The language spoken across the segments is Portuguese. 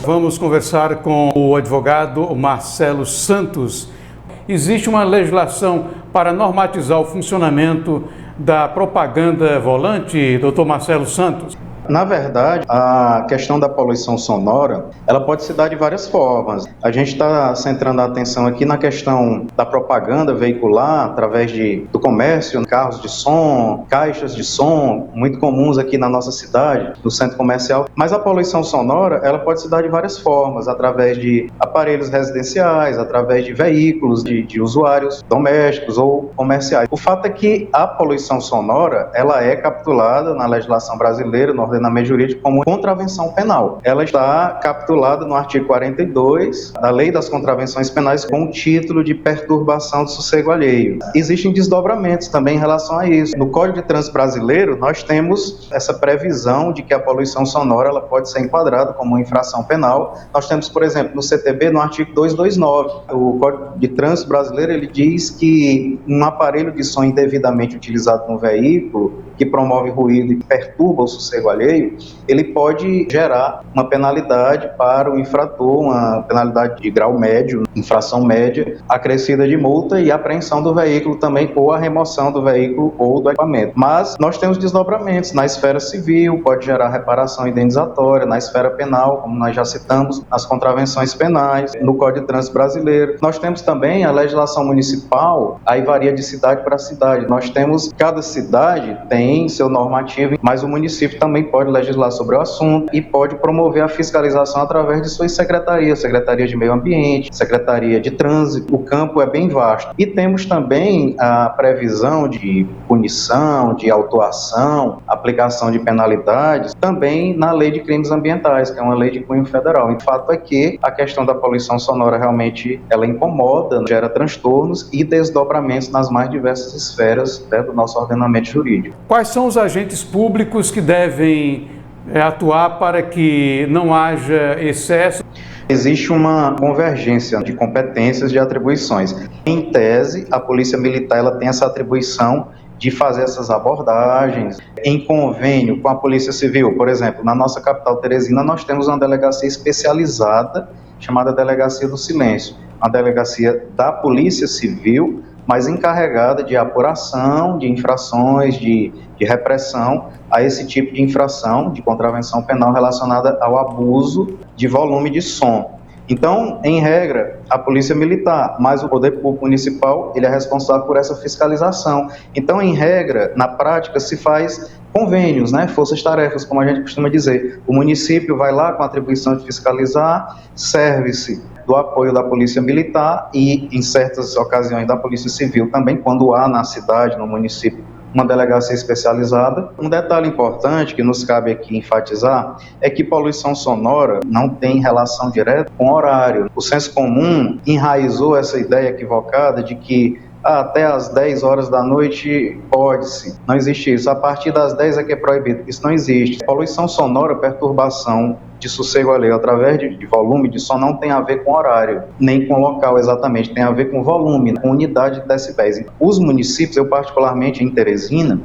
Vamos conversar com o advogado Marcelo Santos. Existe uma legislação para normatizar o funcionamento da propaganda volante, doutor Marcelo Santos? Na verdade, a questão da poluição sonora, ela pode se dar de várias formas. A gente está centrando a atenção aqui na questão da propaganda veicular através do comércio, carros de som, caixas de som, muito comuns aqui na nossa cidade, no centro comercial. Mas a poluição sonora, ela pode se dar de várias formas, através de aparelhos residenciais, através de veículos, de usuários domésticos ou comerciais. O fato é que a poluição sonora, ela é capitulada na legislação brasileira, no ordenamento jurídico, como contravenção penal. Ela está capitulada no artigo 42 da Lei das Contravenções Penais com o título de perturbação do sossego alheio. Existem desdobramentos também em relação a isso. No Código de Trânsito Brasileiro, nós temos essa previsão de que a poluição sonora ela pode ser enquadrada como infração penal. Nós temos, por exemplo, no CTB, no artigo 229, o Código de Trânsito Brasileiro, ele diz que um aparelho de som indevidamente utilizado no veículo, que promove ruído e perturba o sossego alheio, ele pode gerar uma penalidade para o infrator, uma penalidade de grau médio, infração média, acrescida de multa e apreensão do veículo também, ou a remoção do veículo ou do equipamento. Mas nós temos desdobramentos na esfera civil, pode gerar reparação indenizatória, na esfera penal, como nós já citamos, nas contravenções penais, no Código de Trânsito Brasileiro. Nós temos também a legislação municipal, aí varia de cidade para cidade. Nós temos, cada cidade tem seu normativo, mas o município também pode legislar sobre o assunto e pode promover a fiscalização através de suas secretarias, Secretaria de Meio Ambiente, Secretaria de Trânsito. O campo é bem vasto. E temos também a previsão de punição, de autuação, aplicação de penalidades, também na Lei de Crimes Ambientais, que é uma lei de cunho federal. O fato é que a questão da poluição sonora realmente ela incomoda, gera transtornos e desdobramentos nas mais diversas esferas do nosso ordenamento jurídico. Quais são os agentes públicos que devem atuar para que não haja excesso? Existe uma convergência de competências, de atribuições. Em tese, a Polícia Militar ela tem essa atribuição de fazer essas abordagens em convênio com a Polícia Civil. Por exemplo, na nossa capital Teresina, nós temos uma delegacia especializada chamada Delegacia do Silêncio, uma delegacia da Polícia Civil, mas encarregada de apuração de infrações, de repressão a esse tipo de infração, de contravenção penal relacionada ao abuso de volume de som. Então, em regra, a Polícia Militar, mais o Poder Público Municipal, ele é responsável por essa fiscalização. Então, em regra, na prática, se faz convênios, forças-tarefas, como a gente costuma dizer. O município vai lá com a atribuição de fiscalizar, serve-se do apoio da Polícia Militar e, em certas ocasiões, da Polícia Civil também, quando há na cidade, no município, uma delegacia especializada. Um detalhe importante que nos cabe aqui enfatizar é que poluição sonora não tem relação direta com horário. O senso comum enraizou essa ideia equivocada de que até às 10 horas da noite pode-se. Não existe isso. A partir das 10 é que é proibido. Isso não existe. Poluição sonora, perturbação de sossego alheio através de volume de som não tem a ver com horário, nem com local exatamente, tem a ver com volume, com unidade de decibéis. Os municípios, eu particularmente em Teresina,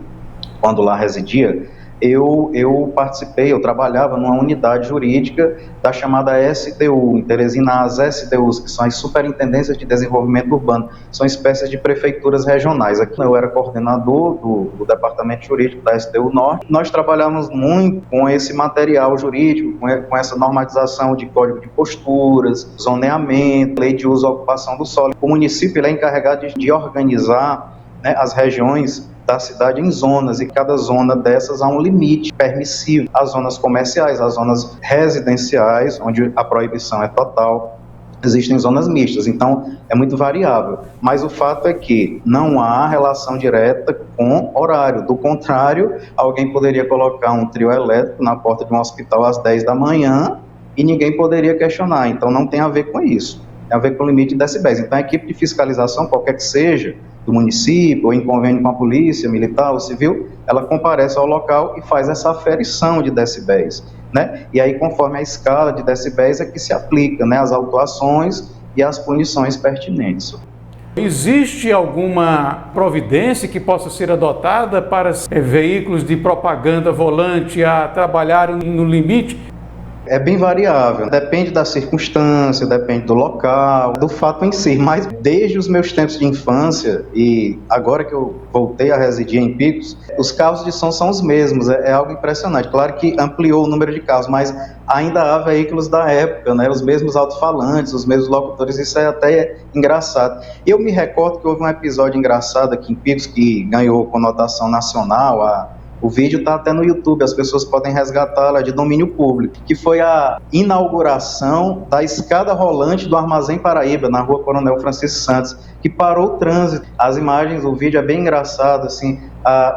quando lá residia, eu participei, eu trabalhava numa unidade jurídica da chamada STU, em Teresina, as STUs, que são as Superintendências de Desenvolvimento Urbano, são espécies de prefeituras regionais. Aqui eu era coordenador do Departamento Jurídico da STU Norte. Nós trabalhamos muito com esse material jurídico, com essa normatização de código de posturas, zoneamento, lei de uso e ocupação do solo. O município ele é encarregado de organizar as regiões da cidade em zonas, e cada zona dessas há um limite permissivo. As zonas comerciais, as zonas residenciais, onde a proibição é total. Existem zonas mistas, então é muito variável. Mas o fato é que não há relação direta com horário. Do contrário, alguém poderia colocar um trio elétrico na porta de um hospital às 10 da manhã e ninguém poderia questionar. Então não tem a ver com isso. Tem a ver com o limite de decibéis. Então a equipe de fiscalização, qualquer que seja, do município, ou em convênio com a polícia militar ou civil, ela comparece ao local e faz essa aferição de decibéis, E aí, conforme a escala de decibéis, é que se aplica, as autuações e as punições pertinentes. Existe alguma providência que possa ser adotada para veículos de propaganda volante a trabalharem no limite? É bem variável, depende da circunstância, depende do local, do fato em si, mas desde os meus tempos de infância e agora que eu voltei a residir em Picos, os carros de som são os mesmos, é algo impressionante. Claro que ampliou o número de carros, mas ainda há veículos da época, né? Os mesmos alto-falantes, os mesmos locutores, isso é até engraçado. Eu me recordo que houve um episódio engraçado aqui em Picos que ganhou conotação nacional. O vídeo está até no YouTube, as pessoas podem resgatá-la, de domínio público, que foi a inauguração da escada rolante do Armazém Paraíba, na rua Coronel Francisco Santos, que parou o trânsito. As imagens, o vídeo é bem engraçado, assim,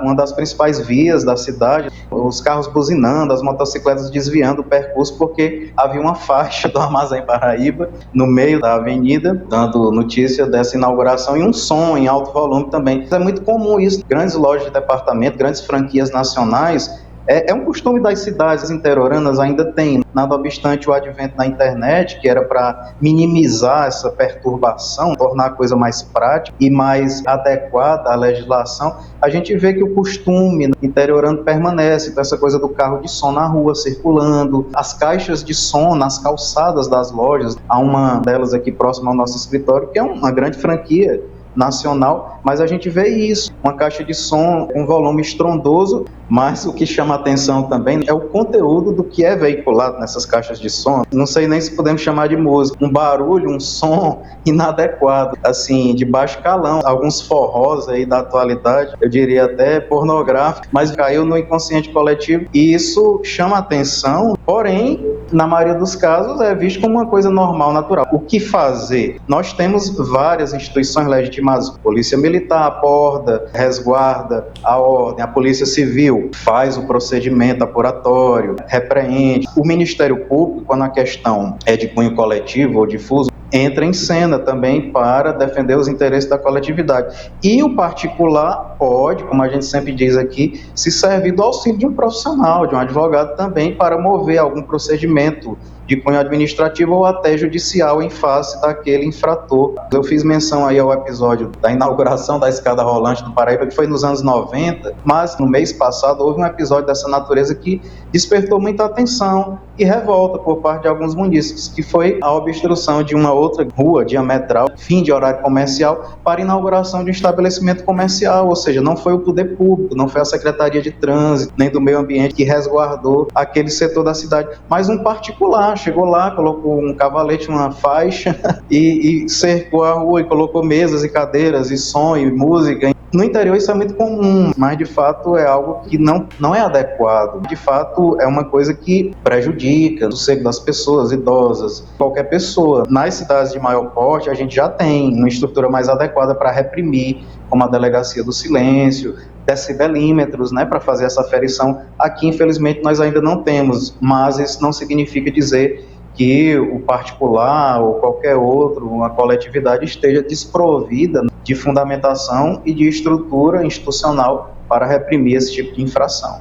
uma das principais vias da cidade, os carros buzinando, as motocicletas desviando o percurso, porque havia uma faixa do Armazém Paraíba no meio da avenida, dando notícia dessa inauguração, e um som em alto volume também. É muito comum isso, grandes lojas de departamento, grandes franquias nacionais. É um costume das cidades interioranas, ainda tem, nada obstante o advento da internet, que era para minimizar essa perturbação, tornar a coisa mais prática e mais adequada à legislação. A gente vê que o costume interiorano permanece, então essa coisa do carro de som na rua circulando, as caixas de som nas calçadas das lojas. Há uma delas aqui próxima ao nosso escritório, que é uma grande franquia nacional, mas a gente vê isso, uma caixa de som com volume estrondoso, mas o que chama a atenção também é o conteúdo do que é veiculado nessas caixas de som. Não sei nem se podemos chamar de música, um barulho, um som inadequado, assim, de baixo calão, alguns forrós aí da atualidade, eu diria até pornográfico, mas caiu no inconsciente coletivo e isso chama a atenção, porém, na maioria dos casos é visto como uma coisa normal, natural. O que fazer? Nós temos várias instituições legitimadas, Polícia Militar aborda, resguarda a ordem, a Polícia Civil faz o procedimento apuratório, repreende. O Ministério Público, quando a questão é de cunho coletivo ou difuso, entra em cena também para defender os interesses da coletividade. E o particular pode, como a gente sempre diz aqui, se servir do auxílio de um profissional, de um advogado também, para mover algum procedimento de cunho administrativo ou até judicial em face daquele infrator. Eu fiz menção aí ao episódio da inauguração da escada rolante do Paraíba, que foi nos anos 90, mas no mês passado houve um episódio dessa natureza que despertou muita atenção e revolta por parte de alguns munícipes, que foi a obstrução de uma outra rua diametral, fim de horário comercial, para inauguração de um estabelecimento comercial, ou seja, não foi o poder público, não foi a Secretaria de Trânsito, nem do Meio Ambiente que resguardou aquele setor da cidade, mas um particular chegou lá, colocou um cavalete, uma faixa e cercou a rua e colocou mesas e cadeiras e som e música. No interior isso é muito comum, mas de fato é algo que não é adequado. De fato é uma coisa que prejudica o sossego das pessoas idosas, qualquer pessoa. Nas cidades de maior porte a gente já tem uma estrutura mais adequada para reprimir, como a Delegacia do Silêncio, decibelímetros, né, para fazer essa aferição. Aqui, infelizmente, nós ainda não temos, mas isso não significa dizer que o particular ou qualquer outro, uma coletividade, esteja desprovida de fundamentação e de estrutura institucional para reprimir esse tipo de infração.